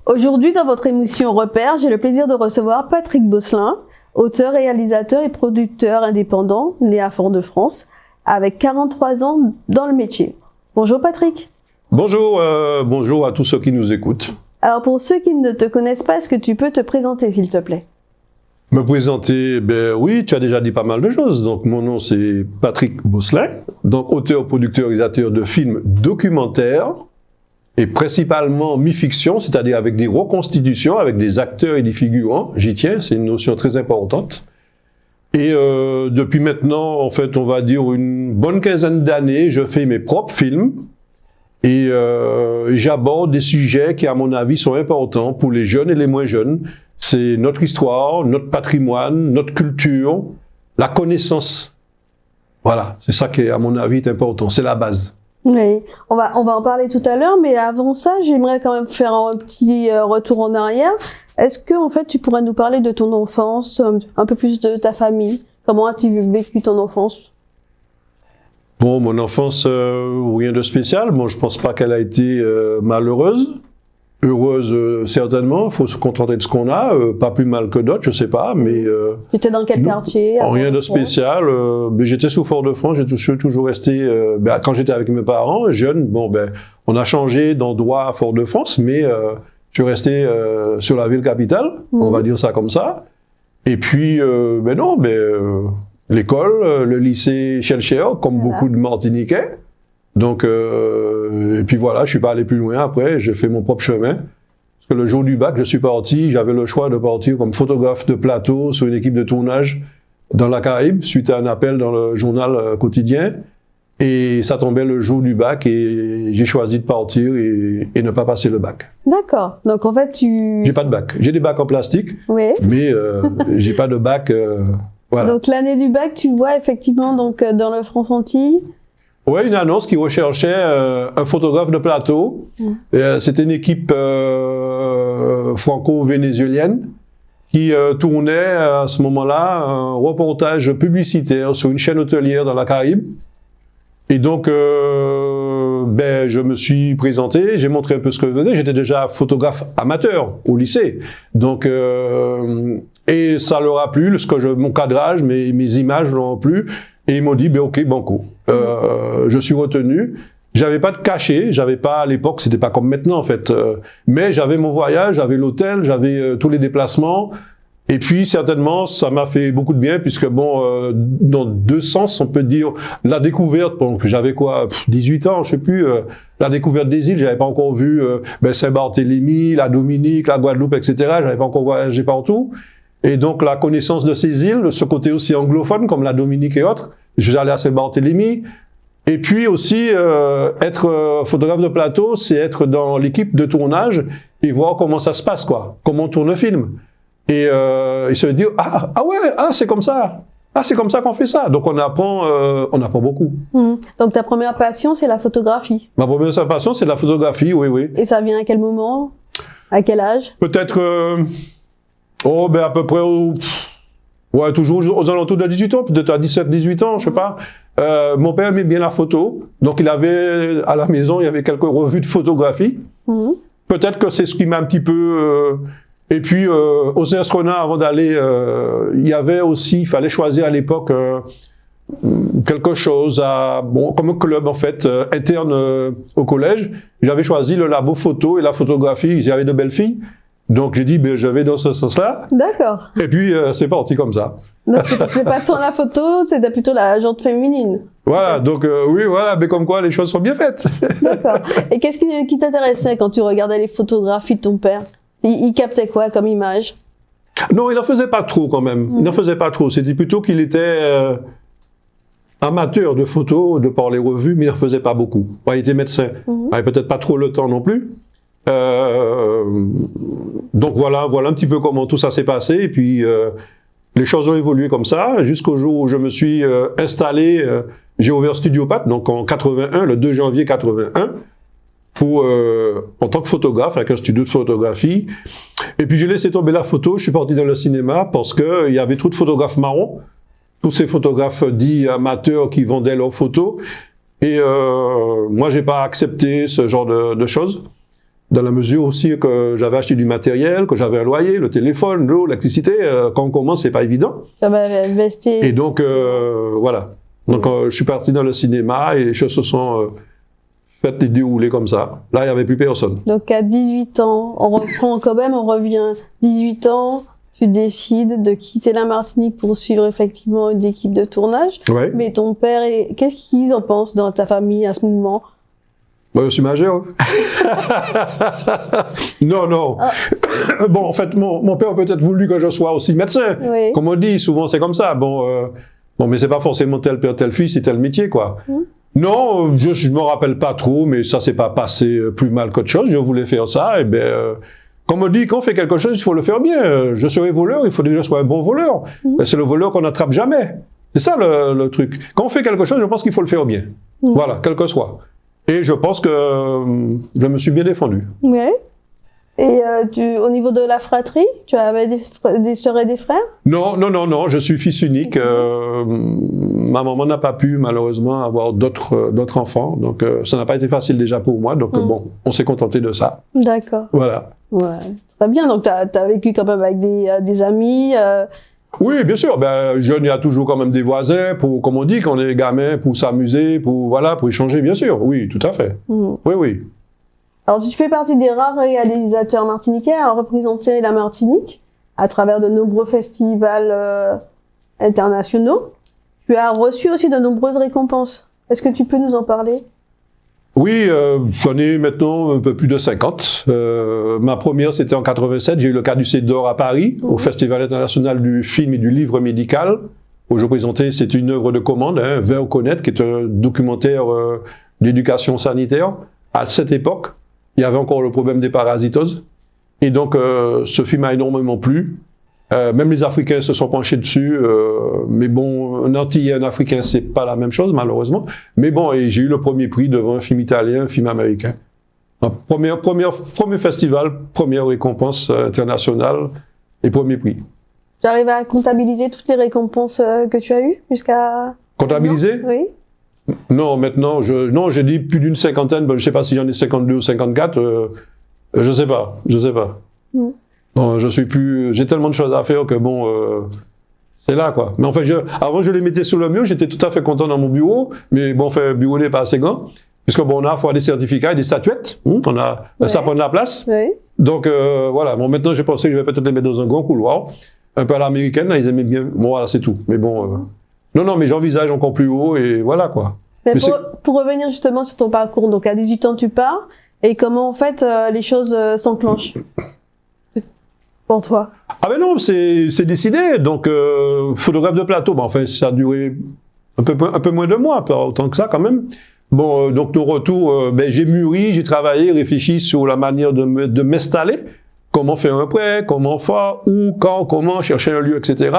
Aujourd'hui, dans votre émission Repère, j'ai le plaisir de recevoir Patrick Bosselin, auteur, réalisateur et producteur indépendant, né à Fort-de-France, avec 43 ans dans le métier. Bonjour Patrick. Bonjour, bonjour à tous ceux qui nous écoutent. Alors pour ceux qui ne te connaissent pas, est-ce que tu peux te présenter s'il te plaît? Me présenter, ben oui, tu as déjà dit pas mal de choses. Donc mon nom c'est Patrick Bosselin, donc auteur, producteur, réalisateur de films documentaires et principalement mi-fiction, c'est-à-dire avec des reconstitutions, avec des acteurs et des figurants. J'y tiens, c'est une notion très importante. Et depuis maintenant, en fait, on va dire une bonne quinzaine d'années, je fais mes propres films et j'aborde des sujets qui, à mon avis, sont importants pour les jeunes et les moins jeunes. C'est notre histoire, notre patrimoine, notre culture, la connaissance. Voilà, c'est ça qui, à mon avis, est important. C'est la base. Oui, on va en parler tout à l'heure, mais avant ça, j'aimerais quand même faire un petit retour en arrière. Est-ce que, en fait, tu pourrais nous parler de ton enfance, un peu plus de ta famille? Comment as-tu vécu ton enfance? Bon, mon enfance, rien de spécial. Bon, je pense pas qu'elle a été malheureuse. Heureuse, certainement. Il faut se contenter de ce qu'on a. Pas plus mal que d'autres, je sais pas, mais... Tu étais dans quel quartier? Rien de spécial. J'étais sous Fort-de-France. J'ai toujours resté... quand j'étais avec mes parents, jeune, bon, ben, on a changé d'endroit à Fort-de-France, mais je suis resté sur la ville capitale, on va dire ça comme ça. Et puis, l'école, le lycée Schellcher, comme beaucoup de Martiniquais. Donc, et puis voilà, je suis pas allé plus loin après, j'ai fait mon propre chemin. Parce que le jour du bac, je suis parti, j'avais le choix de partir comme photographe de plateau sur une équipe de tournage dans la Caraïbe, suite à un appel dans le journal quotidien. Et ça tombait le jour du bac et j'ai choisi de partir et ne pas passer le bac. D'accord. Donc en fait, J'ai pas de bac. J'ai des bacs en plastique, oui. Mais j'ai pas de bac. Voilà. Donc l'année du bac, tu vois effectivement donc dans le France-Antilles. Ouais, une annonce qui recherchait un photographe de plateau. C'était une équipe franco-vénézuélienne qui tournait à ce moment-là un reportage publicitaire sur une chaîne hôtelière dans la Caraïbe. Et donc, je me suis présenté, j'ai montré un peu ce que je faisais. J'étais déjà photographe amateur au lycée. Donc, et ça leur a plu, mon cadrage, mes images leur ont plu. Et ils m'ont dit, ok, banco. Je suis retenu. J'avais pas de cachet, j'avais pas à l'époque, c'était pas comme maintenant en fait. Mais j'avais mon voyage, j'avais l'hôtel, j'avais tous les déplacements. Et puis certainement, ça m'a fait beaucoup de bien puisque bon, dans deux sens, on peut dire la découverte. Bon, que j'avais 18 ans, je sais plus. La découverte des îles, j'avais pas encore vu Saint-Barthélemy, la Dominique, la Guadeloupe, etc. J'avais pas encore voyagé partout. Et donc la connaissance de ces îles, ce côté aussi anglophone comme la Dominique et autres. Je suis allé à Saint-Barthélemy. Et puis aussi être photographe de plateau, c'est être dans l'équipe de tournage et voir comment ça se passe, quoi. Comment on tourne le film. Et se dire c'est comme ça. Ah, c'est comme ça qu'on fait ça. Donc on apprend beaucoup. Donc ta première passion, c'est la photographie. Ma première passion, c'est la photographie, oui. Et ça vient à quel moment? À quel âge? Peut-être à peu près toujours aux alentours de 18 ans, peut-être à 17-18 ans, je sais pas. Mon père aimait bien la photo, donc il avait à la maison, il y avait quelques revues de photographie. Peut-être que c'est ce qui m'a un petit peu... Et puis, au CES Ronin, avant d'aller, il fallait choisir à l'époque quelque chose comme un club en fait, interne au collège. J'avais choisi le labo photo et la photographie, il y avait de belles filles. Donc j'ai dit, je vais dans ce sens-là. D'accord. Et puis c'est parti comme ça. Donc c'était pas tant la photo, c'était plutôt la jante féminine. Voilà, donc oui, voilà, mais comme quoi les choses sont bien faites. D'accord. Et qu'est-ce qui t'intéressait quand tu regardais les photographies de ton père? Il captait quoi comme image? Non, il n'en faisait pas trop quand même. Il n'en faisait pas trop. C'était plutôt qu'il était amateur de photos, de par les revues, mais il n'en faisait pas beaucoup. Il était médecin. Il n'avait peut-être pas trop le temps non plus. Donc voilà un petit peu comment tout ça s'est passé. Et puis les choses ont évolué comme ça jusqu'au jour où je me suis installé. J'ai ouvert Studio Pat, donc en 81, le 2 janvier 81. En tant que photographe, avec un studio de photographie. Et puis j'ai laissé tomber la photo, je suis parti dans le cinéma parce qu'il y avait trop de photographes marrons, tous ces photographes dits amateurs qui vendaient leurs photos. Et moi, j'ai pas accepté ce genre de choses. dans la mesure aussi que j'avais acheté du matériel, que j'avais un loyer, le téléphone, l'eau, l'électricité. Quand on commence, c'est pas évident. Ça va investir. Et donc, voilà. Donc, je suis parti dans le cinéma et les choses se sont faites et déroulées comme ça. Là, il n'y avait plus personne. Donc, à 18 ans, on reprend quand même, on revient 18 ans, tu décides de quitter la Martinique pour suivre effectivement une équipe de tournage. Ouais. Mais ton père, qu'est-ce qu'ils en pensent dans ta famille à ce moment? Moi, je suis majeur. Non, non. Ah. Bon, en fait, mon père a peut-être voulu que je sois aussi médecin. Oui. Comme on dit, souvent c'est comme ça. Bon, mais c'est pas forcément tel père, tel fils, c'est tel métier, quoi. Non, je me rappelle pas trop, mais ça s'est pas passé plus mal qu'autre chose. Je voulais faire ça, et ben, comme on dit, quand on fait quelque chose, il faut le faire bien. Je serai voleur, il faut que je sois un bon voleur. Ben, c'est le voleur qu'on n'attrape jamais. C'est ça le truc. Quand on fait quelque chose, je pense qu'il faut le faire bien. Voilà, quel que soit. Et je pense que je me suis bien défendu. Oui. Et au niveau de la fratrie, tu avais des sœurs et des frères? Non, non, non, non, je suis fils unique. Ma maman n'a pas pu, malheureusement, avoir d'autres enfants. Donc, ça n'a pas été facile déjà pour moi. Donc, bon, on s'est contenté de ça. D'accord. Voilà. Ouais, très bien. Donc, tu as vécu quand même avec des amis. Oui, bien sûr. Ben, jeune, il y a toujours quand même des voisins, comme on dit, quand on est gamin, pour s'amuser, pour échanger, bien sûr. Oui, tout à fait. Oui, oui. Alors, tu fais partie des rares réalisateurs martiniquais à représenter la Martinique à travers de nombreux festivals internationaux. Tu as reçu aussi de nombreuses récompenses. Est-ce que tu peux nous en parler? Oui, j'en ai maintenant un peu plus de 50. Ma première, c'était en 87. J'ai eu le Caducée d'or à Paris, au Festival international du film et du livre médical, où je présentais, c'est une œuvre de commande, Vers connaître, qui est un documentaire d'éducation sanitaire. À cette époque, il y avait encore le problème des parasitoses. Et donc, ce film a énormément plu. Même les Africains se sont penchés dessus, mais bon, un Antillais et un Africain, c'est pas la même chose, malheureusement. Mais bon, et j'ai eu le premier prix devant un film italien, un film américain. Premier festival, première récompense internationale et premier prix. Tu arrives à comptabiliser toutes les récompenses que tu as eues jusqu'à... Comptabiliser? Oui. Non, maintenant, j'ai dit plus d'une cinquantaine, je sais pas si j'en ai 52 ou 54, je sais pas. Bon, j'ai tellement de choses à faire que bon, c'est là, quoi. Mais enfin, avant, je les mettais sous le mur, j'étais tout à fait content dans mon bureau, mais bon, enfin, le bureau n'est pas assez grand, puisque bon, on a à fois des certificats et des statuettes, ça prend de la place. Oui. Donc, voilà. Bon, maintenant, j'ai pensé que je vais peut-être les mettre dans un grand couloir, un peu à l'américaine, là, ils aimaient bien. Bon, voilà, c'est tout. Mais bon, non, mais j'envisage encore plus haut, et voilà, quoi. Mais pour revenir justement sur ton parcours, donc à 18 ans, tu pars, et comment, en fait, les choses s'enclenchent pour toi? Ah ben non, c'est décidé. Donc, photographe de plateau, ben, enfin, ça a duré un peu moins de mois, pas autant que ça quand même. Bon, donc de retour, j'ai mûri, j'ai travaillé, réfléchi sur la manière de m'installer, comment faire un prêt, comment faire, où, quand, comment, chercher un lieu, etc.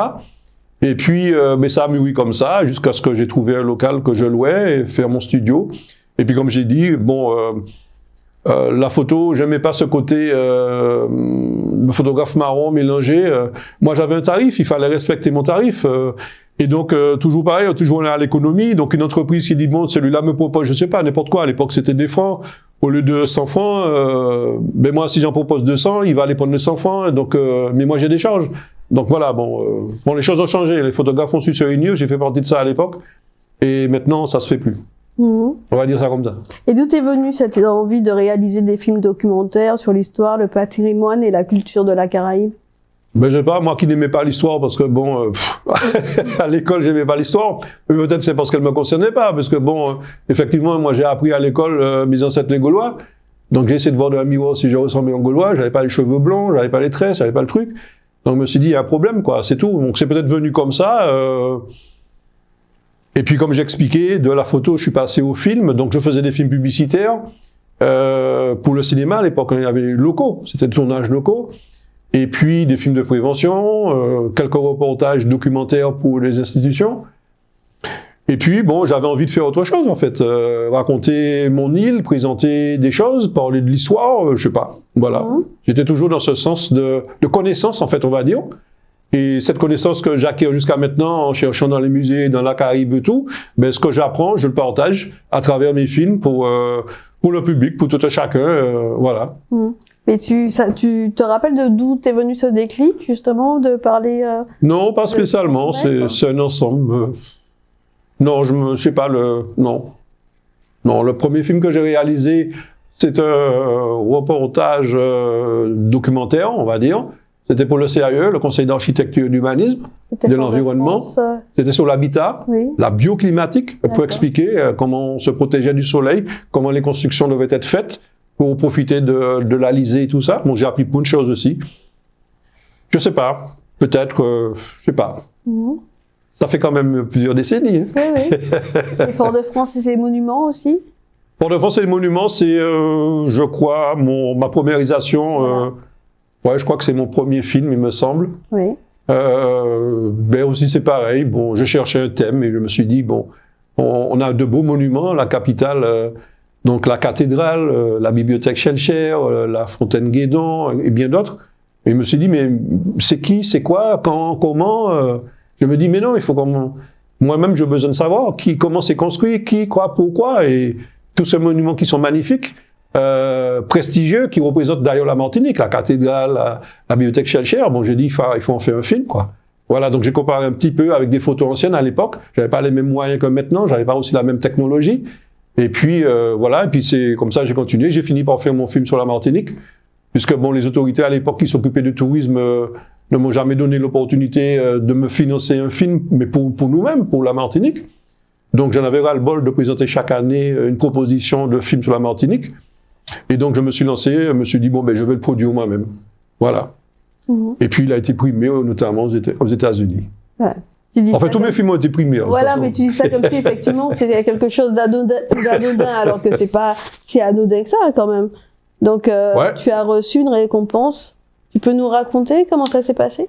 Et puis, ça a mûri comme ça, jusqu'à ce que j'ai trouvé un local que je louais et faire mon studio. Et puis, comme j'ai dit, bon... la photo, j'aimais pas ce côté le photographe marron mélangé. Moi, j'avais un tarif, il fallait respecter mon tarif. Et donc, toujours pareil, toujours on est à l'économie. Donc, une entreprise qui dit, bon, celui-là me propose, je sais pas, n'importe quoi. À l'époque, c'était des francs. Au lieu de 100 francs, moi, si j'en propose 200, il va aller prendre les 100 francs. Donc, mais moi, j'ai des charges. Donc, voilà, bon, les choses ont changé. Les photographes ont su se réunir. J'ai fait partie de ça à l'époque. Et maintenant, ça se fait plus. On va dire ça comme ça. Et d'où est venue cette envie de réaliser des films documentaires sur l'histoire, le patrimoine et la culture de la Caraïbe? Ben, je sais pas, moi qui n'aimais pas l'histoire, parce que bon, à l'école, j'aimais pas l'histoire. Peut-être c'est parce qu'elle me concernait pas, parce que bon, effectivement, moi j'ai appris à l'école mes ancêtres les Gaulois. Donc j'ai essayé de voir dans un miroir si je ressemblais en Gaulois. J'avais pas les cheveux blancs, j'avais pas les tresses, j'avais pas le truc. Donc je me suis dit, il y a un problème, quoi, c'est tout. Donc c'est peut-être venu comme ça. Et puis, comme j'expliquais, de la photo, je suis passé au film. Donc, je faisais des films publicitaires pour le cinéma. À l'époque, il y avait locaux. C'était des tournages locaux. Et puis, des films de prévention, quelques reportages documentaires pour les institutions. Et puis, bon, j'avais envie de faire autre chose, en fait. Raconter mon île, présenter des choses, parler de l'histoire, je sais pas. Voilà. J'étais toujours dans ce sens de connaissance, en fait, on va dire. Et cette connaissance que j'acquiers jusqu'à maintenant en cherchant dans les musées, dans la Caraïbe et tout, ce que j'apprends, je le partage à travers mes films pour pour le public, pour tout un chacun, voilà. Mais tu te rappelles de d'où t'es venu ce déclic, justement, de parler Non, pas spécialement, c'est un ensemble. Non, je sais pas, non. Non, le premier film que j'ai réalisé, c'est un reportage documentaire, on va dire. C'était pour le CAE, le Conseil d'architecture et d'humanisme, de l'environnement. C'était sur l'habitat, la bioclimatique, pour expliquer comment on se protégeait du soleil, comment les constructions devaient être faites pour profiter de l'Alizé et tout ça. Bon, j'ai appris plein de choses aussi. Je sais pas, peut-être que, je sais pas. Ça fait quand même plusieurs décennies. Hein. Oui. Et Fort-de-France et ses monuments aussi. Fort-de-France et les monuments, c'est, je crois, ma première réalisation. Ouais, je crois que c'est mon premier film, il me semble. Oui. Ben aussi, c'est pareil. Bon, je cherchais un thème et je me suis dit, bon, on a de beaux monuments, la capitale, donc la cathédrale, la bibliothèque Schellcher, la fontaine Guédon et bien d'autres. Et je me suis dit, mais c'est qui, c'est quoi, quand, comment Je me dis, mais non, il faut qu'on... Moi-même, j'ai besoin de savoir comment c'est construit, qui, quoi, pourquoi, et tous ces monuments qui sont magnifiques, prestigieux, qui représentent d'ailleurs la Martinique, la cathédrale, la bibliothèque Schellcher. Bon, j'ai dit, il faut en faire un film, quoi. Voilà, donc j'ai comparé un petit peu avec des photos anciennes à l'époque. J'avais pas les mêmes moyens que maintenant, j'avais pas aussi la même technologie. Et puis, voilà, et puis c'est comme ça j'ai continué. J'ai fini par faire mon film sur la Martinique, puisque bon, les autorités à l'époque qui s'occupaient du tourisme ne m'ont jamais donné l'opportunité de me financer un film, mais pour nous-mêmes, pour la Martinique. Donc j'en avais ras-le-bol de présenter chaque année une proposition de film sur la Martinique. Et donc je me suis lancé, je me suis dit, bon, ben je vais le produire moi-même. Voilà. Et puis il a été primé notamment aux États-Unis. Ouais. Enfin, tous mes films ont été primés. Voilà, mais tu dis ça comme si effectivement c'était quelque chose d'anodin, alors que c'est pas si anodin que ça quand même. Donc tu as reçu une récompense. Tu peux nous raconter comment ça s'est passé?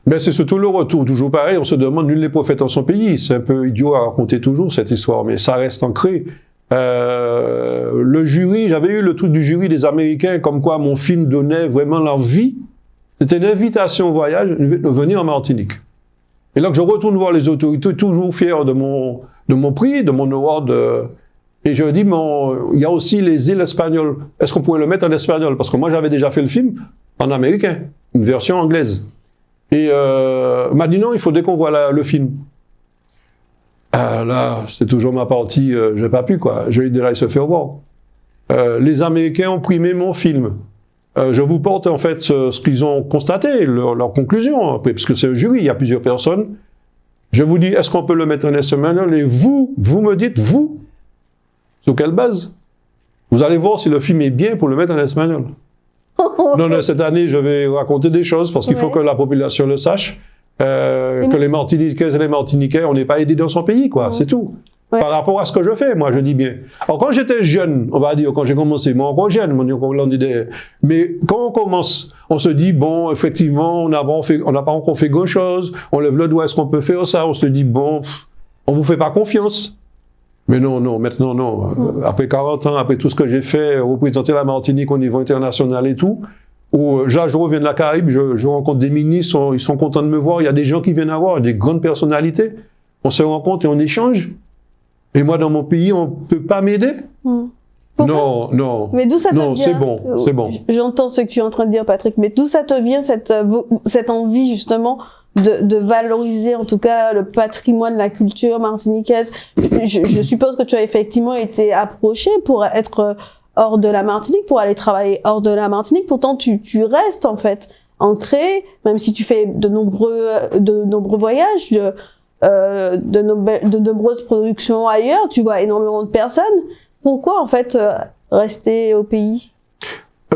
Ben, c'est surtout le retour, toujours pareil, on se demande, nul n'est prophète en son pays. C'est un peu idiot à raconter toujours cette histoire, mais ça reste ancré. Le jury, j'avais eu le truc du jury des Américains, comme quoi mon film donnait vraiment l'envie. C'était une invitation au voyage, de venir en Martinique. Et là que je retourne voir les autorités, toujours fier de mon prix, de mon award, et je dis, il y a aussi les îles espagnoles. Est-ce qu'on pourrait le mettre en espagnol? Parce que moi, j'avais déjà fait le film en américain, une version anglaise. Et m'a dit non, il faudrait qu'on voit le film. Là, c'est toujours ma partie, j'ai pas pu, quoi. J'ai eu de là, il se fait voir. Les Américains ont primé mon film. Je vous porte en fait ce qu'ils ont constaté, leur conclusion, parce que c'est un jury, il y a plusieurs personnes. Je vous dis, est-ce qu'on peut le mettre en espagnol? Et vous me dites, vous, sur quelle base? Vous allez voir si le film est bien pour le mettre en espagnol. Non, cette année, je vais raconter des choses, parce qu'il faut que la population le sache, que les Martiniquaises et les Martiniquais, on n'est pas aidés dans son pays, quoi, c'est tout. Ouais. Par rapport à ce que je fais, moi, je dis bien. Alors, quand j'étais jeune, on va dire, quand j'ai commencé, moi, encore jeune, mais quand on commence, on se dit, bon, effectivement, on n'a pas encore fait grand-chose, on lève le doigt, est-ce qu'on peut faire ça? On se dit, bon, on vous fait pas confiance. Mais non, maintenant, non. Après 40 ans, après tout ce que j'ai fait, représenter la Martinique au niveau international et tout, où là, je reviens de la Caraïbe, je rencontre des ministres, ils sont contents de me voir, il y a des gens qui viennent voir, des grandes personnalités. On se rencontre et on échange. Et moi, dans mon pays, on ne peut pas m'aider? Non. Mais d'où ça te vient? Non, c'est bon. J'entends ce que tu es en train de dire, Patrick, mais d'où ça te vient, cette envie, justement, de valoriser, en tout cas, le patrimoine, la culture martiniquaise? Je suppose que tu as effectivement été approché pour être hors de la Martinique, pour aller travailler hors de la Martinique. Pourtant, tu restes, en fait, ancré, même si tu fais de nombreux voyages, de nombreuses productions ailleurs, tu vois énormément de personnes. Pourquoi, en fait, rester au pays?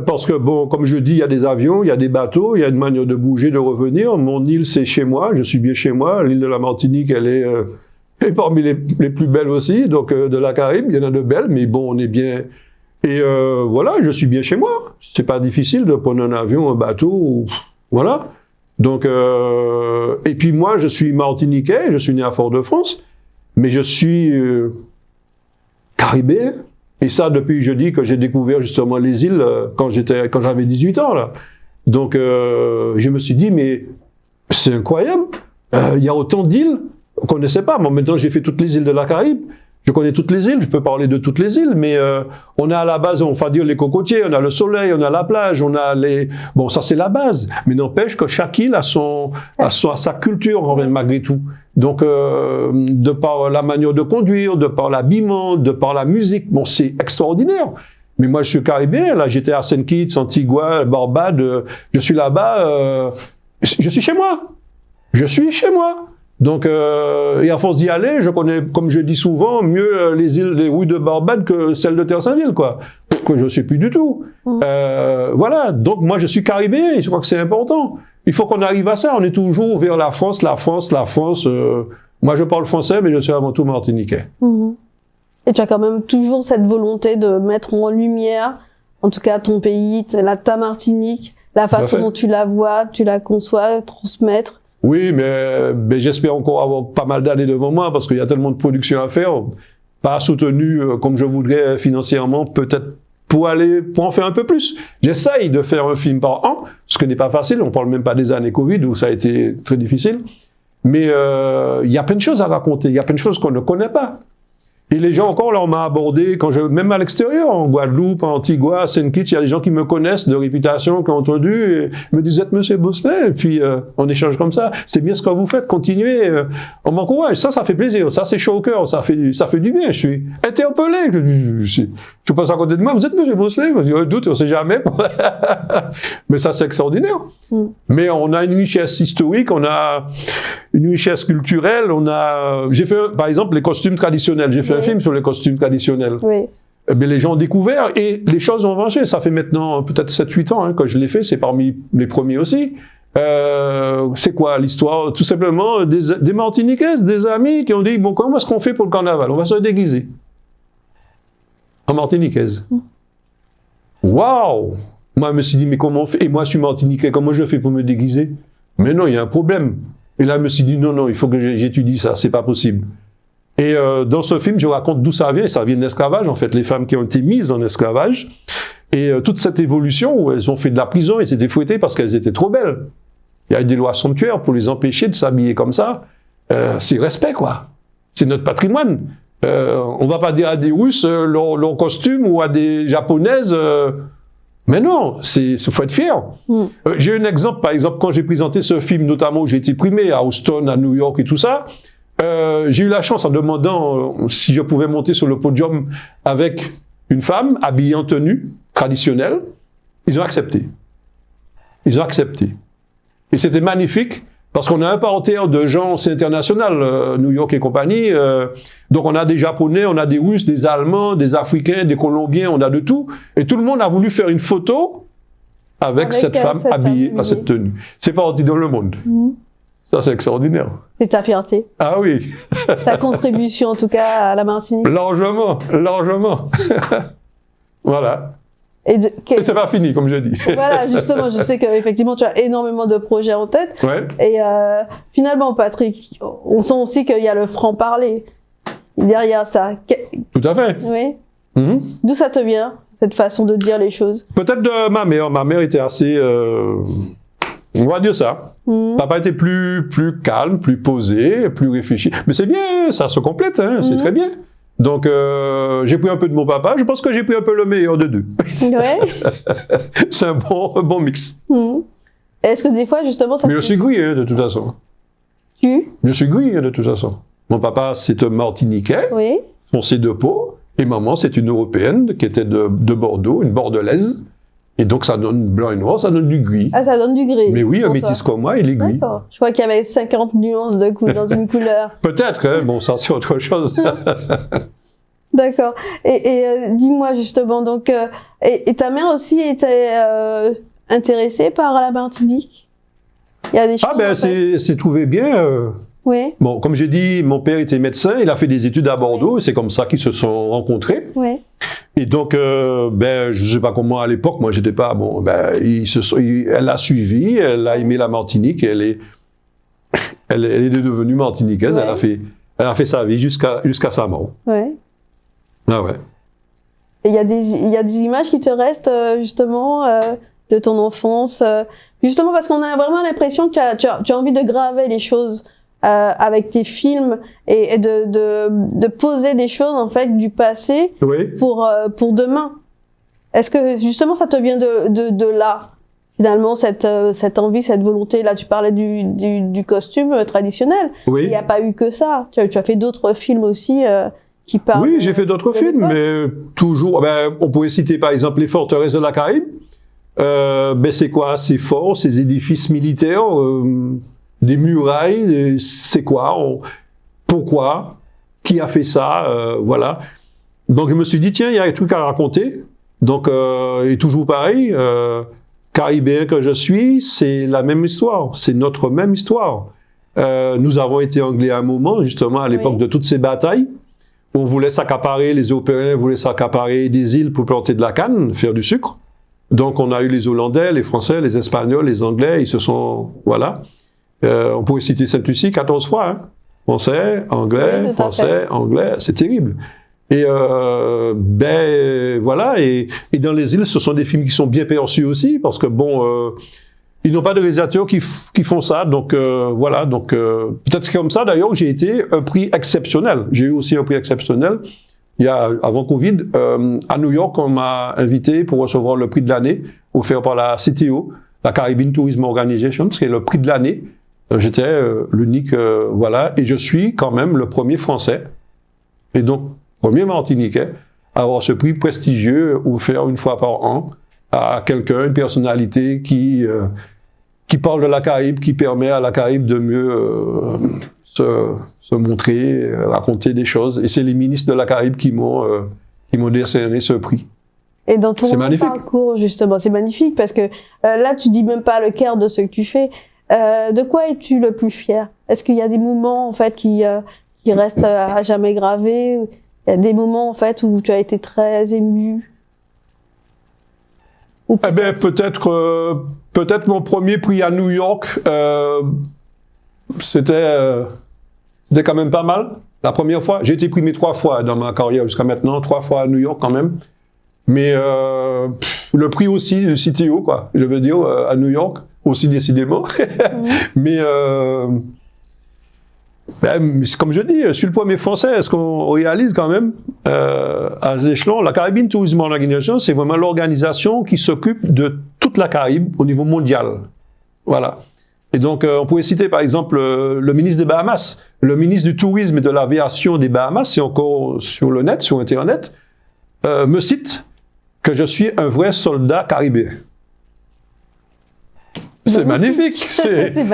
Parce que, bon, comme je dis, il y a des avions, il y a des bateaux, il y a une manière de bouger, de revenir. Mon île, c'est chez moi, je suis bien chez moi. L'île de la Martinique, elle est parmi les plus belles aussi, donc de la Caraïbe, il y en a de belles, mais bon, on est bien... Et voilà, je suis bien chez moi. C'est pas difficile de prendre un avion, un bateau, voilà. Donc, et puis moi, je suis martiniquais, je suis né à Fort-de-France, mais je suis caribéen. Et ça, depuis jeudi, que j'ai découvert justement les îles quand j'avais 18 ans, là. Donc, je me suis dit, mais c'est incroyable. Il y a autant d'îles qu'on ne connaissait pas. Moi, maintenant, j'ai fait toutes les îles de la Caraïbe. Je connais toutes les îles, je peux parler de toutes les îles, mais on a à la base, on va dire les cocotiers, on a le soleil, on a la plage, on a les... Bon, ça c'est la base, mais n'empêche que chaque île a sa culture malgré tout. Donc, de par la manière de conduire, de par l'habillement, de par la musique, bon, c'est extraordinaire. Mais moi, je suis caribéen, là, j'étais à Saint Kitts, Antigua, Barbade, je suis là-bas, je suis chez moi. Je suis chez moi. Donc, et à force d'y aller, je connais, comme je dis souvent, mieux les rues de Barbade que celles de Terre-Saint-Ville, quoi. Que je ne sais plus du tout. Voilà. Donc, moi, je suis caribéen et je crois que c'est important. Il faut qu'on arrive à ça. On est toujours vers la France, la France, la France. Moi, je parle français, mais je suis avant tout martiniquais. Et tu as quand même toujours cette volonté de mettre en lumière, en tout cas, ton pays, ta Martinique, la façon dont tu la vois, tu la conçois, transmettre. Oui, mais j'espère encore avoir pas mal d'années devant moi parce qu'il y a tellement de production à faire, pas soutenu comme je voudrais financièrement, peut-être pour en faire un peu plus. J'essaye de faire un film par an, ce qui n'est pas facile, on parle même pas des années Covid où ça a été très difficile, mais il y a plein de choses à raconter, il y a plein de choses qu'on ne connaît pas. Et les gens encore, là, on m'a abordé, même à l'extérieur, en Guadeloupe, en Antigua, à Saint Kitts, il y a des gens qui me connaissent de réputation, qui ont entendu, et me disent, « Monsieur Bosselet », et puis on échange comme ça. C'est bien ce que vous faites, continuez. On m'encourage, ça fait plaisir, ça c'est chaud au cœur, ça fait du bien. Je suis interpellé. Je passe à côté de moi, vous êtes Monsieur Bosselet? Je dis, doute, on sait jamais. Mais ça, c'est extraordinaire. Mais on a une richesse historique, on a une richesse culturelle, j'ai fait, par exemple, les costumes traditionnels. J'ai fait un film sur les costumes traditionnels. Mais les gens ont découvert et les choses ont avancé. Ça fait maintenant peut-être 7-8 ans que je l'ai fait, c'est parmi les premiers aussi. C'est quoi l'histoire? Tout simplement des Martiniquaises, des amis qui ont dit, bon, comment est-ce qu'on fait pour le carnaval? On va se déguiser. En Martiniquaise. Waouh! Moi, je me suis dit, mais comment on fait? Et moi, je suis Martiniquais, comment je fais pour me déguiser? Mais non, il y a un problème. Et là, je me suis dit, non, il faut que j'étudie ça, c'est pas possible. Et dans ce film, je raconte d'où ça vient, et ça vient de l'esclavage, en fait, les femmes qui ont été mises en esclavage, et toute cette évolution où elles ont fait de la prison, elles étaient fouettées parce qu'elles étaient trop belles. Il y a des lois somptuaires pour les empêcher de s'habiller comme ça. C'est respect, quoi. C'est notre patrimoine. On va pas dire à des Russes leur costume ou à des Japonaises... Mais non, faut être fier. J'ai un exemple, par exemple, quand j'ai présenté ce film, notamment où j'ai été primé à Houston, à New York et tout ça, j'ai eu la chance en demandant si je pouvais monter sur le podium avec une femme habillée en tenue traditionnelle. Ils ont accepté. Ils ont accepté. Et c'était magnifique parce qu'on a un parterre de gens, c'est international, New York et compagnie. Donc on a des Japonais, on a des Russes, des Allemands, des Africains, des Colombiens, on a de tout. Et tout le monde a voulu faire une photo avec cette femme habillée à cette tenue. C'est parti dans le monde. Ça, c'est extraordinaire. C'est ta fierté. Ah oui. Ta contribution, en tout cas, à la Martinique. Largement, largement. Voilà. Et c'est pas fini, comme je dis. Voilà, justement, je sais qu'effectivement, tu as énormément de projets en tête. Ouais. Et finalement, Patrick, on sent aussi qu'il y a le franc-parler derrière ça. Tout à fait. Oui. D'où ça te vient, cette façon de dire les choses? Peut-être de ma mère. Ma mère était assez... on va dire ça. Papa était plus calme, plus posé, plus réfléchi. Mais c'est bien, ça se complète, hein, c'est très bien. Donc, j'ai pris un peu de mon papa. Je pense que j'ai pris un peu le meilleur de deux. Ouais. C'est un bon mix. Est-ce que des fois, justement, ça... Mais je suis grillé, de toute façon. Je suis grillé, de toute façon. Mon papa, c'est un Martiniquais, foncé de peau, et maman, c'est une Européenne qui était de Bordeaux, une Bordelaise. Et donc, ça donne blanc et noir, ça donne du gris. Ah, ça donne du gris. Mais oui, un métis comme moi, il est gris. D'accord. Je crois qu'il y avait 50 nuances dans une couleur. Peut-être, hein. Bon, ça, c'est autre chose. D'accord. Et dis-moi, justement, donc, et ta mère aussi était intéressée par la Martinique? Il y a des choses... Ah, ben, c'est trouvé bien. Oui. Bon, comme j'ai dit, mon père était médecin, il a fait des études à Bordeaux, et c'est comme ça qu'ils se sont rencontrés. Oui. Et donc, ben, je sais pas comment à l'époque, moi j'étais pas, bon, ben, elle a suivi, elle a aimé la Martinique, elle est devenue martiniquaise, elle a fait sa vie jusqu'à sa mort. Ouais. Ah ouais. Et il y a des images qui te restent, justement, de ton enfance, justement parce qu'on a vraiment l'impression que tu as envie de graver les choses avec tes films et de poser des choses en fait du passé Oui. pour demain. Est-ce que justement ça te vient de là finalement cette envie, cette volonté? Là tu parlais du costume traditionnel. Oui. Il n'y a pas eu que ça. Tu as fait d'autres films aussi qui parlent. Oui, j'ai fait d'autres films, mais toujours. On pourrait citer par exemple les forteresses de la Caraïbe. C'est quoi? C'est fort, ces édifices militaires, des murailles, c'est quoi? Pourquoi? Qui a fait ça? Voilà. Donc je me suis dit, tiens, il y a un truc à raconter. Donc, et toujours pareil, Caribéen que je suis, c'est la même histoire, c'est notre même histoire. Nous avons été anglais à un moment, justement, à l'époque de toutes ces batailles. On voulait s'accaparer, les Européens voulaient s'accaparer des îles pour planter de la canne, faire du sucre. Donc on a eu les Hollandais, les Français, les Espagnols, les Anglais, ils se sont... Voilà. On pourrait citer Sainte-Lucie 14 fois. Hein. Français, Anglais, oui, Français, Anglais, c'est terrible. Et voilà, et dans les îles, ce sont des films qui sont bien perçus aussi, parce que bon, ils n'ont pas de réalisateurs qui font ça, donc voilà, donc peut-être c'est comme ça d'ailleurs que j'ai été un prix exceptionnel. J'ai eu aussi un prix exceptionnel. Il y a, avant Covid, à New York, on m'a invité pour recevoir le prix de l'année, offert par la CTO, la Caribbean Tourism Organization, qui est le prix de l'année. J'étais l'unique, voilà, et je suis quand même le premier Français, et donc premier Martiniquais, à avoir ce prix prestigieux offert une fois par an à quelqu'un, une personnalité qui parle de la Caraïbe, qui permet à la Caraïbe de mieux se montrer, raconter des choses. Et c'est les ministres de la Caraïbe qui m'ont décerné ce prix. Et dans ton parcours, justement, c'est magnifique parce que là, tu dis même pas le quart de ce que tu fais. De quoi es-tu le plus fier? Est-ce qu'il y a des moments en fait qui restent à jamais gravés? Il y a des moments en fait où tu as été très ému? Ou peut-être mon premier prix à New York, c'était quand même pas mal. La première fois, j'ai été primé 3 fois dans ma carrière jusqu'à maintenant, 3 fois à New York quand même. Mais le prix aussi du CTO, quoi, je veux dire, à New York, aussi décidément. Mais comme je dis, je suis le premier Français. Est-ce qu'on réalise quand même à l'échelon, la Caribbean Tourism Organization, c'est vraiment l'organisation qui s'occupe de toute la Caraïbe au niveau mondial. Voilà. Et donc, on pourrait citer par exemple le ministre des Bahamas. Le ministre du Tourisme et de l'Aviation des Bahamas, c'est encore sur le net, sur Internet, me cite que je suis un vrai soldat caribéen. C'est magnifique.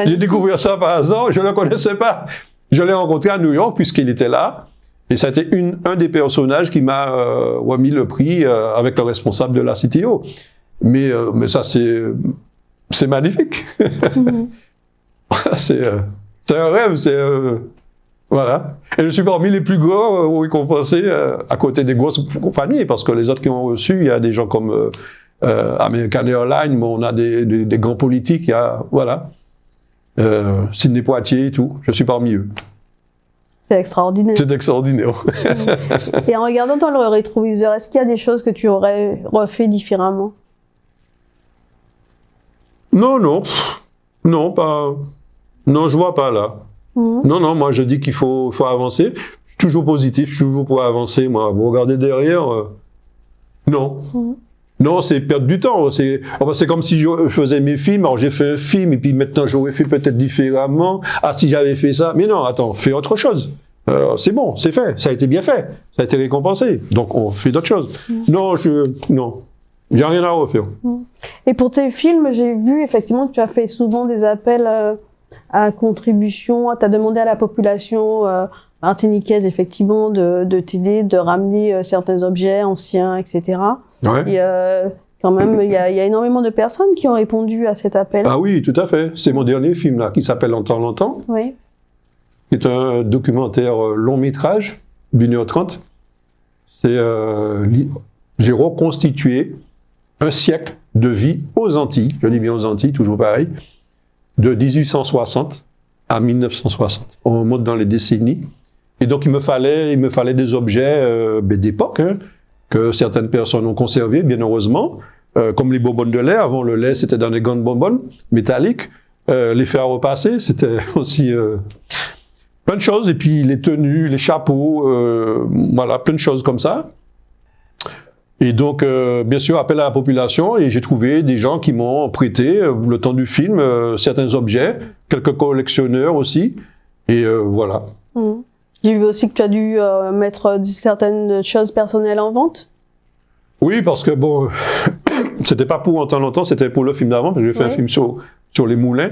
J'ai découvert ça par hasard, je ne le connaissais pas. Je l'ai rencontré à New York puisqu'il était là. Et ça a été un des personnages qui m'a remis le prix avec le responsable de la CTO. Mais ça, c'est magnifique. C'est un rêve. Voilà. Et je suis parmi les plus gros récompensés à côté des grosses compagnies. Parce que les autres qui ont reçu, il y a des gens comme American Airlines, mais on a des grands politiques. Il y a, voilà. Sidney Poitier et tout, je suis parmi eux. C'est extraordinaire. C'est extraordinaire. Et en regardant dans le rétroviseur, est-ce qu'il y a des choses que tu aurais refait différemment? Non, pas. Non, je vois pas là. Non, moi je dis qu'il faut avancer. Je suis toujours positif, je suis toujours pour avancer. Moi, vous regardez derrière, non. Non, c'est perdre du temps. C'est comme si je faisais mes films. Alors j'ai fait un film et puis maintenant j'aurais fait peut-être différemment. Ah, si j'avais fait ça. Mais non, attends, fais autre chose. C'est bon, c'est fait. Ça a été bien fait. Ça a été récompensé. Donc on fait d'autres choses. Non, j'ai rien à refaire. Et pour tes films, j'ai vu effectivement que tu as fait souvent des appels à contribution. Tu as demandé à la population martiniquaise effectivement de t'aider, de ramener certains objets anciens, etc. Ouais. Et quand même, il y a énormément de personnes qui ont répondu à cet appel. Ah oui, tout à fait. C'est mon dernier film là, qui s'appelle Longtemps. Oui. C'est un documentaire long métrage d'1h30. J'ai reconstitué un siècle de vie aux Antilles, je dis bien aux Antilles, toujours pareil, de 1860 à 1960. On remonte dans les décennies. Et donc il me fallait des objets d'époque, hein, que certaines personnes ont conservés, bien heureusement, comme les bonbonnes de lait. Avant, le lait, c'était dans des grandes bonbonnes métalliques. les faire repasser, c'était aussi plein de choses. Et puis les tenues, les chapeaux, voilà, plein de choses comme ça. Et donc, bien sûr, appel à la population, et j'ai trouvé des gens qui m'ont prêté, le temps du film, certains objets, quelques collectionneurs aussi, et voilà. J'ai vu aussi que tu as dû mettre certaines choses personnelles en vente. Oui, parce que bon, c'était pas pour longtemps, c'était pour le film d'avant, parce que j'ai fait un film sur les moulins.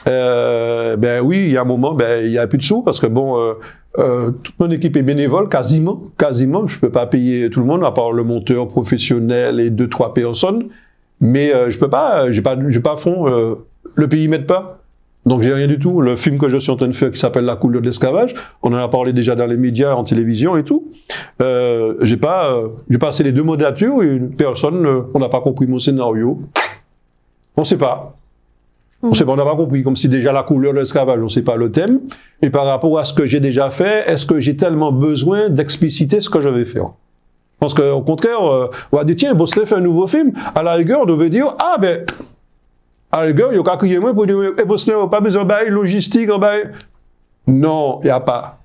Ben oui, il y a un moment, ben il y a plus de sous, parce que bon, toute mon équipe est bénévole, quasiment. Je peux pas payer tout le monde, à part le monteur professionnel et 2-3 personnes. Mais je peux pas, j'ai pas à fond. Le pays m'aide pas, donc j'ai rien du tout. Le film que je suis en train de faire, qui s'appelle La couleur de l'esclavage, on en a parlé déjà dans les médias, en télévision et tout. J'ai passé les 2 modatures et personne, on n'a pas compris mon scénario. On sait pas. On sait pas, on n'a pas compris, comme si déjà la couleur de l'esclavage, on ne sait pas le thème. Et par rapport à ce que j'ai déjà fait, est-ce que j'ai tellement besoin d'expliciter ce que je vais faire? Parce qu'au contraire, on va dire, tiens, Bosselin fait un nouveau film. À la rigueur, on devait dire, ah ben, à la rigueur, il y a qu'à crier moi pour dire, eh, Bosselin, on n'a pas besoin de logistique, non, il n'y a pas.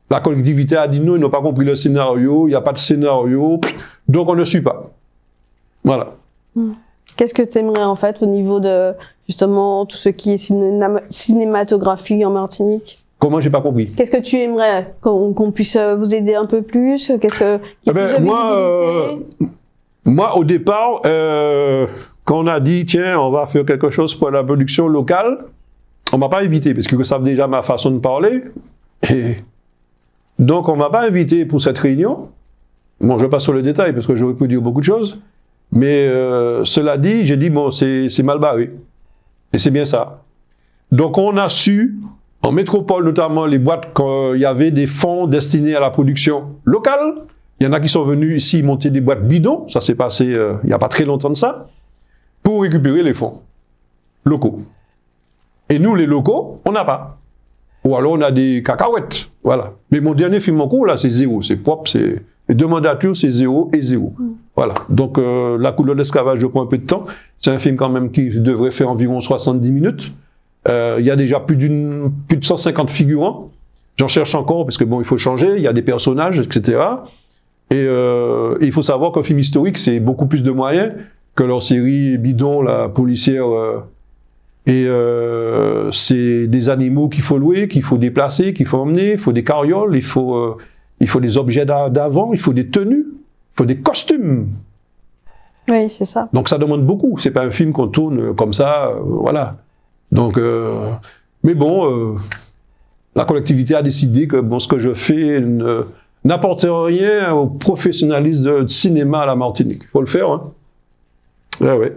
La collectivité a dit non, ils n'ont pas compris le scénario, il n'y a pas de scénario, donc on ne suit pas. Voilà. Qu'est-ce que tu aimerais en fait au niveau de justement tout ce qui est cinématographie en Martinique? Comment? J'ai pas compris. Qu'est-ce que tu aimerais qu'on puisse vous aider un peu plus? Qu'est-ce que moi, au départ, quand on a dit tiens, on va faire quelque chose pour la production locale, on m'a pas invité parce qu'ils savent déjà ma façon de parler. Et donc on m'a pas invité pour cette réunion. Bon, je passe sur le détail parce que j'aurais pu dire beaucoup de choses. Mais cela dit, j'ai dit, bon, c'est mal barré. Et c'est bien ça. Donc on a su, en métropole notamment, les boîtes, quand il y avait des fonds destinés à la production locale, il y en a qui sont venus ici monter des boîtes bidons, ça s'est passé il n'y a pas très longtemps de ça, pour récupérer les fonds locaux. Et nous, les locaux, on n'a pas. Ou alors on a des cacahuètes, voilà. Mais mon dernier film en cours, là, c'est 0, c'est propre, c'est... Les 2 mandatures, c'est 0 et 0. Voilà. Donc, La couleur de l'esclavage, je prends un peu de temps. C'est un film quand même qui devrait faire environ 70 minutes. Il y a déjà plus de 150 figurants. J'en cherche encore parce que bon, il faut changer. Il y a des personnages, etc. Et il faut savoir qu'un film historique, c'est beaucoup plus de moyens que leur série bidon, la policière. C'est des animaux qu'il faut louer, qu'il faut déplacer, qu'il faut emmener. Il faut des carrioles, il faut des objets d'avant, il faut des tenues, il faut des costumes. Oui, c'est ça. Donc ça demande beaucoup. C'est pas un film qu'on tourne comme ça, voilà. Donc, mais bon, la collectivité a décidé que bon, ce que je fais n'apporte rien au professionnalisme du cinéma à la Martinique. Il faut le faire, hein. Ouais, ouais.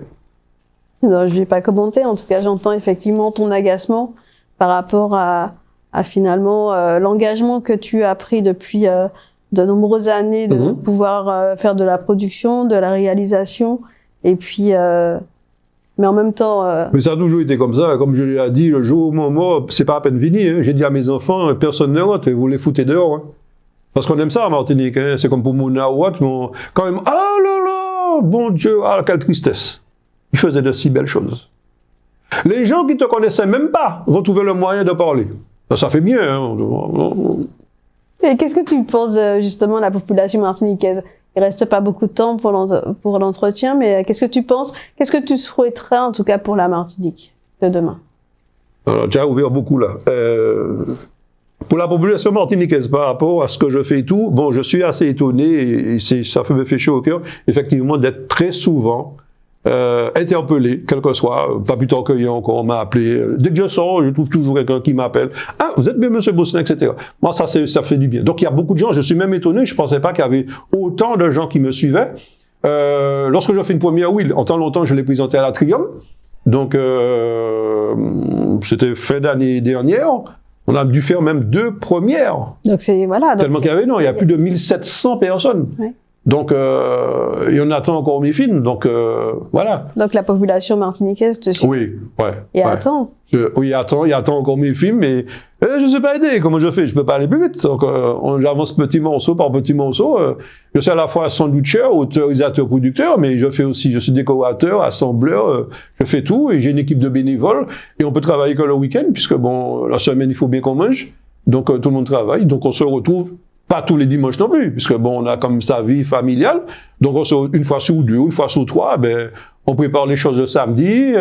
Non, je vais pas commenter. En tout cas, j'entends effectivement ton agacement par rapport à finalement l'engagement que tu as pris depuis de nombreuses années de pouvoir faire de la production, de la réalisation, et puis mais en même temps... Mais ça a toujours été comme ça, comme je l'ai dit, le jour où mon mort, c'est pas à peine fini, hein. J'ai dit à mes enfants, personne ne rentre, vous les foutez dehors, hein. Parce qu'on aime ça en Martinique, hein. C'est comme pour Mona ou autre, quand même, ah là là, bon Dieu, ah, quelle tristesse. Ils faisaient de si belles choses. Les gens qui te connaissaient même pas vont trouver le moyen de parler. Ça fait bien, hein. Et qu'est-ce que tu penses justement de la population martiniquaise? Il reste pas beaucoup de temps pour l'entretien, mais qu'est-ce que tu penses? Qu'est-ce que tu souhaiterais en tout cas pour la Martinique de demain? Alors, tu as ouvert beaucoup là. Pour la population martiniquaise, par rapport à ce que je fais et tout, bon, je suis assez étonné et ça me fait chaud au cœur, effectivement, d'être très souvent interpellé, quel que soit, pas plus tard qu'hier encore, on m'a appelé. Dès que je sors, je trouve toujours quelqu'un qui m'appelle. Ah, vous êtes bien monsieur Bosselin, etc. Moi, ça fait du bien. Donc, il y a beaucoup de gens, je suis même étonné, je pensais pas qu'il y avait autant de gens qui me suivaient. Lorsque je fais une première, oui, en temps longtemps, je l'ai présenté à l'Atrium. Donc, c'était fin d'année dernière. On a dû faire même 2 premières. Donc, c'est, voilà. Tellement qu'il y avait, non, il y a plus de 1700 personnes. Ouais. Donc, et on attend encore mes films, donc voilà. Donc la population martiniquaise te suit. Oui, ouais. Et attend. Oui, attend encore mes films, mais Je ne sais pas aider. Comment je fais? Je peux pas aller plus vite. Donc, j'avance petit morceau par petit morceau. Je suis à la fois sandwicher, autorisateur, producteur, mais je suis décorateur, assembleur, je fais tout et j'ai une équipe de bénévoles et on peut travailler que le week-end puisque bon, la semaine, il faut bien qu'on mange. Donc, tout le monde travaille. Donc, on se retrouve pas tous les dimanches non plus puisque bon, on a comme sa vie familiale. Donc, on se retrouve une fois sur deux, une fois sur trois, ben, on prépare les choses le samedi.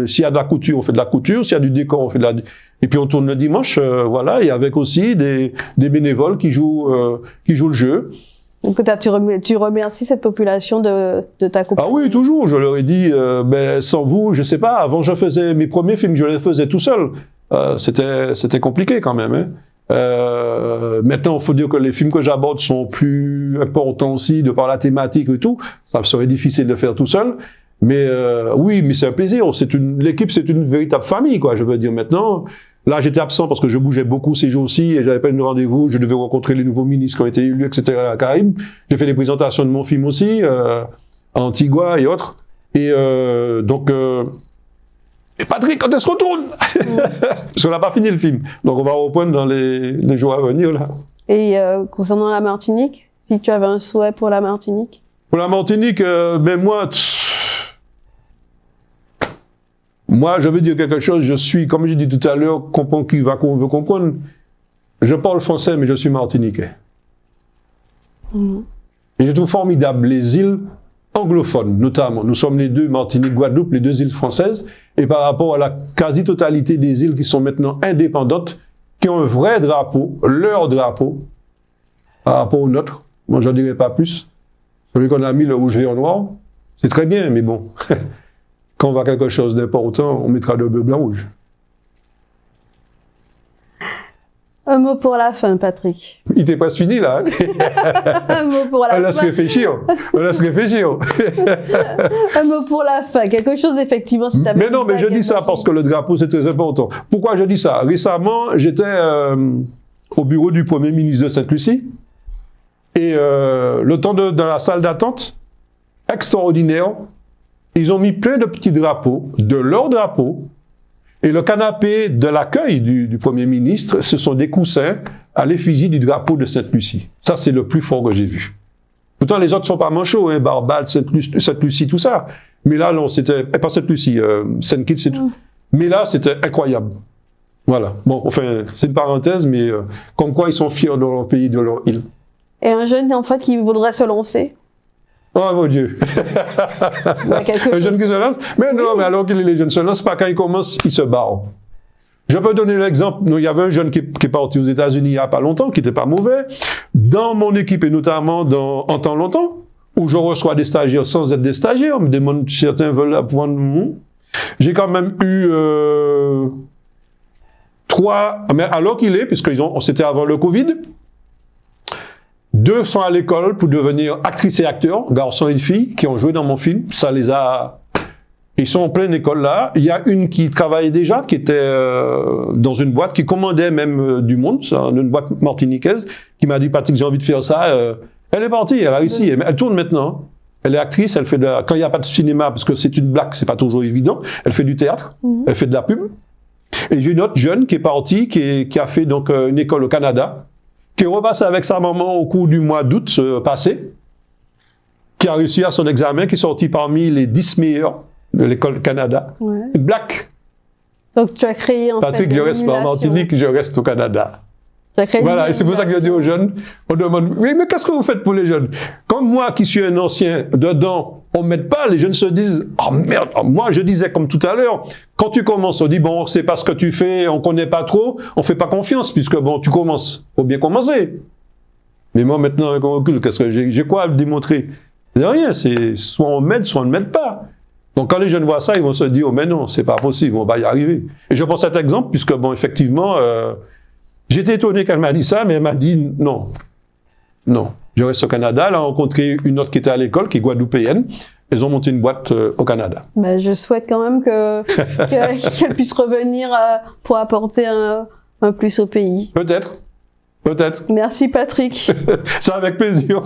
S'il y a de la couture, on fait de la couture. S'il y a du décor, on fait de la... Et puis on tourne le dimanche, voilà. Et avec aussi des bénévoles qui jouent le jeu. Donc tu remercies cette population de ta compagnie. Ah oui, toujours. Je leur ai dit, ben sans vous, je sais pas. Avant, je faisais mes premiers films, je les faisais tout seul. C'était compliqué quand même. Hein. Maintenant, il faut dire que les films que j'aborde sont plus importants aussi de par la thématique et tout. Ça serait difficile de faire tout seul. Mais oui, mais c'est un plaisir. L'équipe, c'est une véritable famille, quoi. Je veux dire maintenant. Là, j'étais absent parce que je bougeais beaucoup ces jours-ci et j'avais pas de rendez-vous. Je devais rencontrer les nouveaux ministres qui ont été élus, etc. à la Caraïbe. J'ai fait des présentations de mon film aussi, à Antigua et autres. Et donc, et Patrick, quand est-ce qu'on retourne? Parce qu'on n'a pas fini le film. Donc, on va reprendre dans les jours à venir, là. Et concernant la Martinique, si tu avais un souhait pour la Martinique? Pour la Martinique, ben moi, je veux dire quelque chose, je suis, comme j'ai dit tout à l'heure, comprendre qui veut comprendre. Je parle français, mais je suis martiniquais. Et je trouve formidable les îles anglophones, notamment. Nous sommes les deux, Martinique, Guadeloupe, les deux îles françaises. Et par rapport à la quasi-totalité des îles qui sont maintenant indépendantes, qui ont un vrai drapeau, leur drapeau, par rapport au nôtre, moi, j'en dirai pas plus. Celui qu'on a mis, le rouge, vert, noir, c'est très bien, mais bon... Quand on voit quelque chose d'important, on mettra le bleu, blanc, rouge. Un mot pour la fin, Patrick. Il t'est presque fini, là. Hein. Un mot pour la fin. On laisse réfléchir. On laisse réfléchir. Un mot pour la fin. Quelque chose, effectivement, si tu avais... Mais non, mais je dis ça parce que le drapeau, c'est très important. Pourquoi je dis ça? Récemment, j'étais au bureau du Premier ministre de Sainte-Lucie. Et le temps dans la salle d'attente, extraordinaire, ils ont mis plein de petits drapeaux, de leur drapeau, et le canapé de l'accueil du Premier ministre, ce sont des coussins à l'effigie du drapeau de Sainte-Lucie. Ça, c'est le plus fort que j'ai vu. Pourtant, les autres sont pas manchots, hein, Barbade, Sainte-Lucie, tout ça. Mais là, non, c'était, pas Sainte-Lucie, Saint-Kitts, c'est tout. Mais là, c'était incroyable. Voilà. Bon, enfin, c'est une parenthèse, mais comme quoi ils sont fiers de leur pays, de leur île. Et un jeune, en fait, qui voudrait se lancer? Oh mon Dieu! Un jeune qui se lance? Mais non, mais alors que les jeunes se lancent pas, quand ils commencent, ils se barrent. Je peux donner l'exemple, il y avait un jeune qui est parti aux États-Unis il n'y a pas longtemps, qui n'était pas mauvais. Dans mon équipe, et notamment En temps longtemps, où je reçois des stagiaires sans être des stagiaires, on me demande, certains veulent apprendre. J'ai quand même eu 3, mais alors qu'il est, puisque c'était avant le Covid, 2 sont à l'école pour devenir actrices et acteurs, garçons et filles, qui ont joué dans mon film. Ça les a... Ils sont en pleine école là. Il y a une qui travaillait déjà, qui était dans une boîte, qui commandait même du monde, une boîte martiniquaise, qui m'a dit, Patrick, j'ai envie de faire ça. Elle est partie, elle a réussi. Elle tourne maintenant. Elle est actrice, elle fait quand il n'y a pas de cinéma, parce que c'est une blague, c'est pas toujours évident, elle fait du théâtre, elle fait de la pub. Et j'ai une autre jeune qui est partie, qui a fait donc une école au Canada, qui est repassée avec sa maman au cours du mois d'août passé, qui a réussi à son examen, qui est sorti parmi les 10 meilleurs de l'école Canada. Ouais. Une blague. Donc tu as créé en Patrick, fait je reste pas en Martinique, je reste au Canada. Voilà, et c'est pour ça que je dis aux jeunes, on demande, mais qu'est-ce que vous faites pour les jeunes? Comme moi qui suis un ancien, dedans, on ne m'aide pas, les jeunes se disent, oh merde, moi je disais comme tout à l'heure, quand tu commences, on dit, bon, c'est pas ce que tu fais, on ne connaît pas trop, on ne fait pas confiance, puisque bon, tu commences, il faut bien commencer. Mais moi maintenant, avec un recul, qu'est-ce que j'ai quoi à démontrer? Il n'y a rien, c'est soit on m'aide, soit on ne m'aide pas. Donc quand les jeunes voient ça, ils vont se dire, oh mais non, c'est pas possible, on va y arriver. Et je prends cet exemple, puisque bon, effectivement, j'étais étonné qu'elle m'a dit ça, mais elle m'a dit non. Non. Je reste au Canada. Elle a rencontré une autre qui était à l'école, qui est guadeloupéenne. Elles ont monté une boîte au Canada. Ben, je souhaite quand même qu'elle puisse revenir pour apporter un plus au pays. Peut-être. Peut-être. Merci Patrick. C'est avec plaisir.